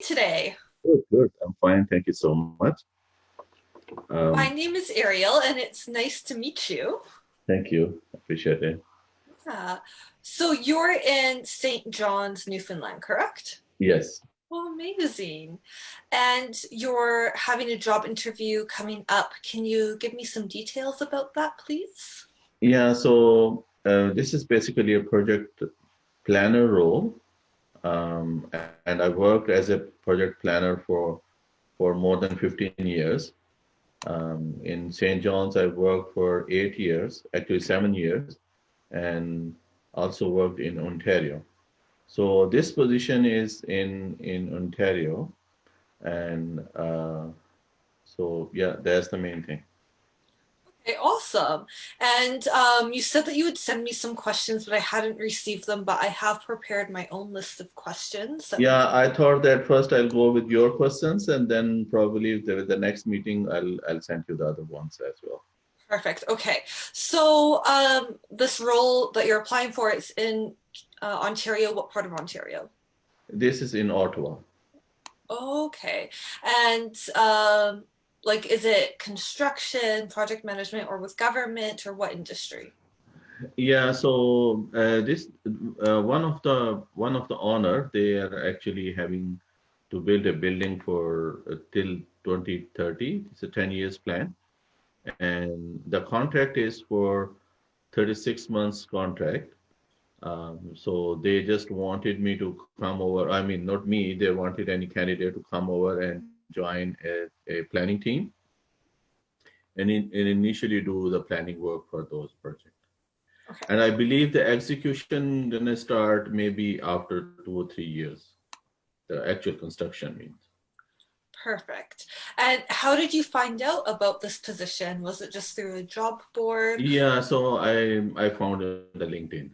Today. Good, good. I'm fine. Thank you so much. My Um, name is Ariel, and it's nice to meet you. Thank you. Appreciate it. Yeah. So you're in St. John's, Newfoundland, correct? Yes. Oh, amazing. And you're having a job interview coming up. Can you give me some details about that, please? Yeah, so this is basically a project planner role. Um, and I worked as a project planner for more than 15 years. In St. John's, I worked for 8 years, actually 7 years, and also worked in Ontario. So this position is in Ontario, and so yeah, that's the main thing. Okay, awesome. And you said that you would send me some questions, but I hadn't received them, but I have prepared my own list of questions that we Yeah, can. I thought that first I'll go with your questions, and then probably the next meeting I'll send you the other ones as well. Perfect. Okay. So, this role that you're applying for is in Ontario. What part of Ontario? This is in Ottawa. Okay. And like, is it construction, project management, or with government, or what industry? Yeah, so this one of the owner, they are actually having to build a building for till 2030. It's a 10 years plan, and the contract is for 36 months contract. So they just wanted me to come over. I mean, not me, they wanted any candidate to come over and join a planning team and initially do the planning work for those projects. Okay. And I believe the execution gonna start maybe after 2 or 3 years. The actual construction means. Perfect. And how did you find out about this position? Was it just through a job board? Yeah, so I found the LinkedIn.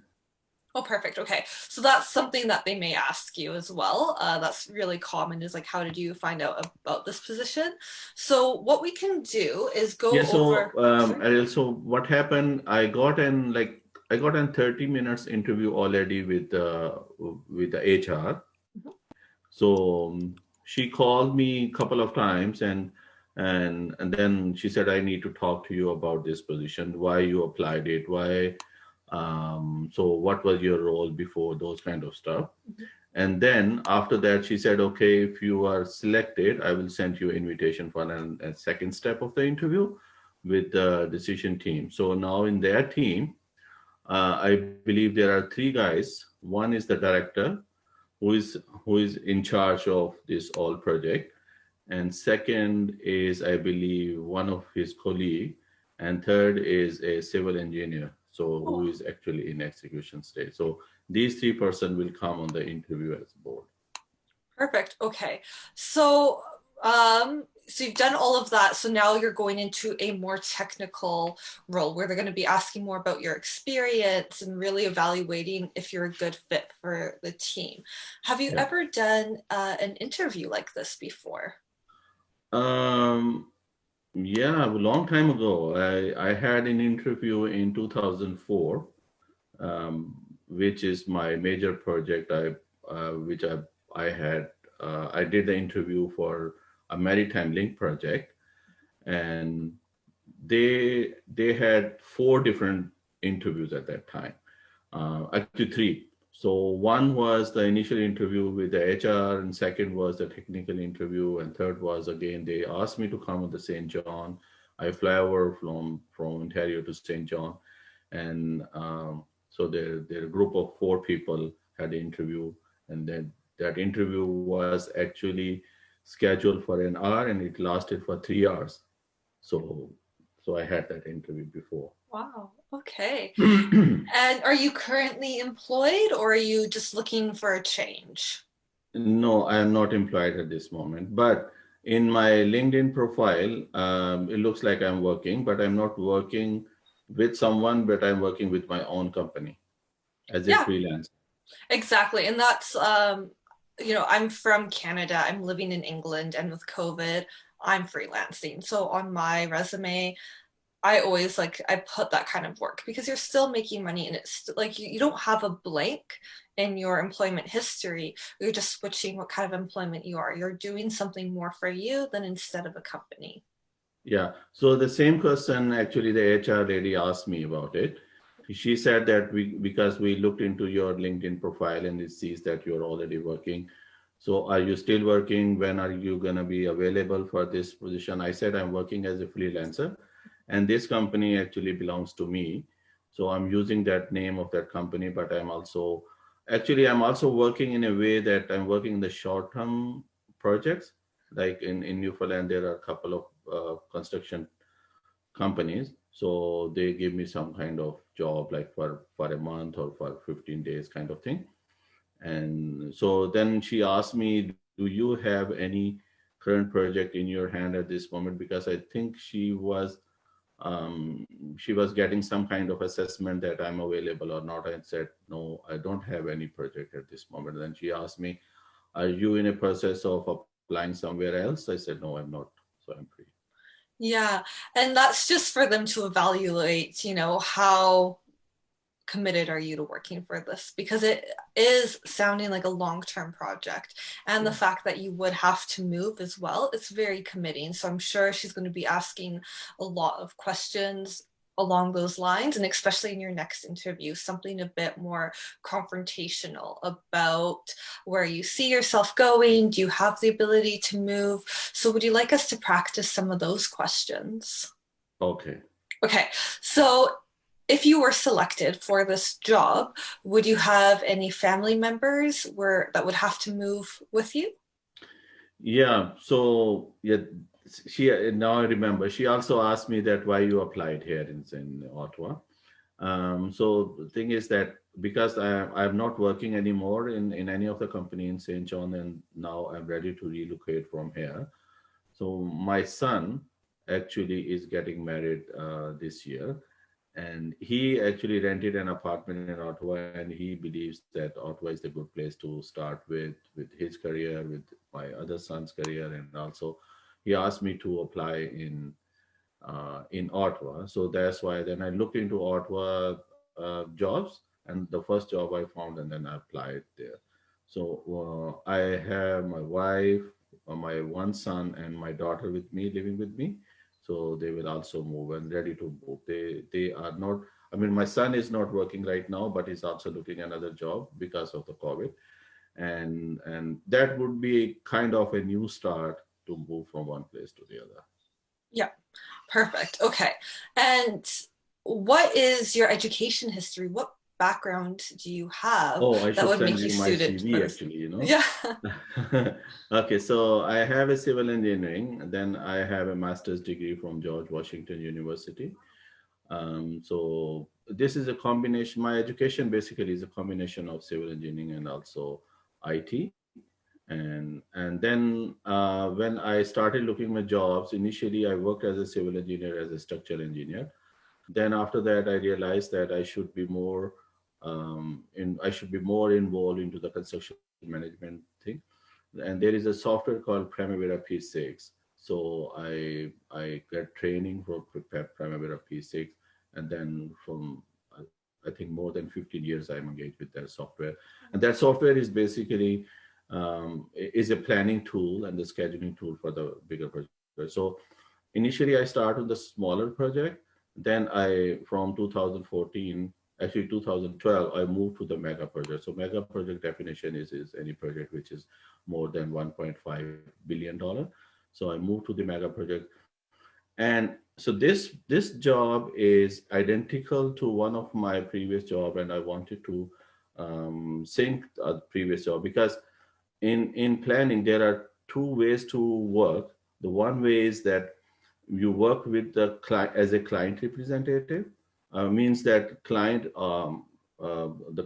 Oh, perfect. Okay. So that's something that they may ask you as well. That's really common is like, how did you find out about this position? So what we can do is Yeah, go so over, sorry. also what happened, I got an 30 minutes interview already with the HR. Mhm. So she called me a couple of times and then she said, I need to talk to you about this position, why you applied it, why so what was your role before, those kind of stuff. And then after that, she said, okay, if you are selected, I will send you invitation for a second step of the interview with the decision team. So now in their team, I believe there are three guys. One is the director, who is who is in charge of this all project, and second is, I believe, one of his colleague, and third is a civil engineer, so Oh, who is actually in execution stage. So these three person will come on the interview as board. perfect. Okay. So, so you've done all of that. So now you're going into a more technical role where they're going to be asking more about your experience and really evaluating if you're a good fit for the team. Have you Yeah. ever done an interview like this before? um yeah, a long time ago, I had an interview in 2004, um, which is my major project. I had I did the interview for a maritime link project, and they had four different interviews at that time. Actually, three. So one was the initial interview with the HR, and second was the technical interview, and third was again they asked me to come to St. John. I fly over from Ontario to St. John, and so their group of four people had an interview, and then that interview was actually scheduled for an hour, and it lasted for 3 hours. So so I had that interview before. Wow. Okay. And are you currently employed or are you just looking for a change? No, I am not employed at this moment. But in my LinkedIn profile, it looks like I'm working, but I'm not working with someone, but I'm working with my own company as a Yeah, freelance. exactly. And that's, I'm from Canada. I'm living in England, and with COVID, I'm freelancing. So on my resume, I always like I put that kind of work because you're still making money and it's like you don't have a blank in your employment history. You're just switching what kind of employment you are. You're doing something more for you than instead of a company. Yeah. So the same question, actually, the HR lady asked me about it. She said that because we looked into your LinkedIn profile and it sees that you're already working. So are you still working? When are you going to be available for this position? I said I'm working as a freelancer, and this company actually belongs to me. So I'm using that name of that company, but I'm also working in a way that I'm working in the short-term projects. Like in Newfoundland, there are a couple of construction companies. So they give me some kind of job like for a month or for 15 days kind of thing. And so then she asked me, do you have any current project in your hand at this moment? Because I think um, she was getting some kind of assessment that I'm available or not. I said, no, I don't have any project at this moment. Then she asked me, are you in a process of applying somewhere else? I said, no, I'm not. So I'm free. Yeah, and that's just for them to evaluate, how committed are you to working for this because it is sounding like a long-term project, and the Yeah. fact that you would have to move as well, it's very committing. So I'm sure she's going to be asking a lot of questions along those lines, and especially in your next interview, something a bit more confrontational about where you see yourself going. Do you have the ability to move? So would you like us to practice some of those questions? Okay. Okay, so if you were selected for this job, would you have any family members where that would have to move with you? Yeah. So yeah, she now I remember. She also asked me that why you applied here in Ottawa. So the thing is that because I'm not working anymore in any of the company in St. John, and now I'm ready to relocate from here. So my son actually is getting married this year, and he actually rented an apartment in Ottawa, and he believes that Ottawa is a good place to start with his career, with my other son's career, and also he asked me to apply in Ottawa. So that's why then I looked into Ottawa jobs, and the first job I found, and then I applied there. So I have my wife, my one son, and my daughter with me, living with me. So they will also move and ready to move. They are not. I mean, my son is not working right now, but he's also looking another job because of the COVID, and that would be kind of a new start to move from one place to the other. Yeah, perfect. Okay. And what is your education history? What background do you have Oh, I that should would send make you you my suited for CV this? actually. Yeah. Okay, so I have a civil engineering, and then I have a master's degree from George Washington University. So this is a combination. My education basically is a combination of civil engineering and also IT. And then when I started looking at jobs, initially I worked as a civil engineer, as a structural engineer. Then after that, I realized that I should be more involved into the construction management thing. And there is a software called Primavera P6. So I get training for Primavera P6, and then from I think more than 15 years I'm engaged with that software. And that software is basically is a planning tool and the scheduling tool for the bigger project. So initially I started with the smaller project. Then from 2014, actually 2012, I moved to the mega project. So mega project definition is any project which is more than $1.5 billion. So I moved to the mega project. And so this job is identical to one of my previous job, and I wanted to sync a previous job because in planning there are two ways to work. The one way is that you work with the client as a client representative. Means that the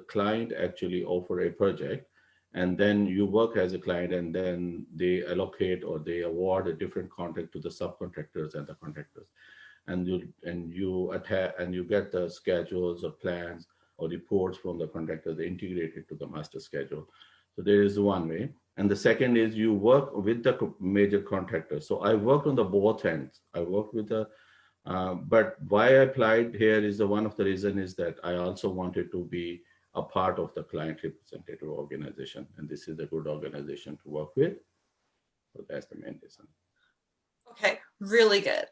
client actually offer a project, and then you work as a client, and then they allocate or they award a different contract to the subcontractors and the contractors, and you get the schedules or plans or reports from the contractors integrated to the master schedule. So there is one way. And the second is you work with the major contractors. So I worked on the both ends. I worked with the But why I applied here is one of the reason is that I also wanted to be a part of the client representative organization, and this is a good organization to work with. So that's the main reason. Okay, really good.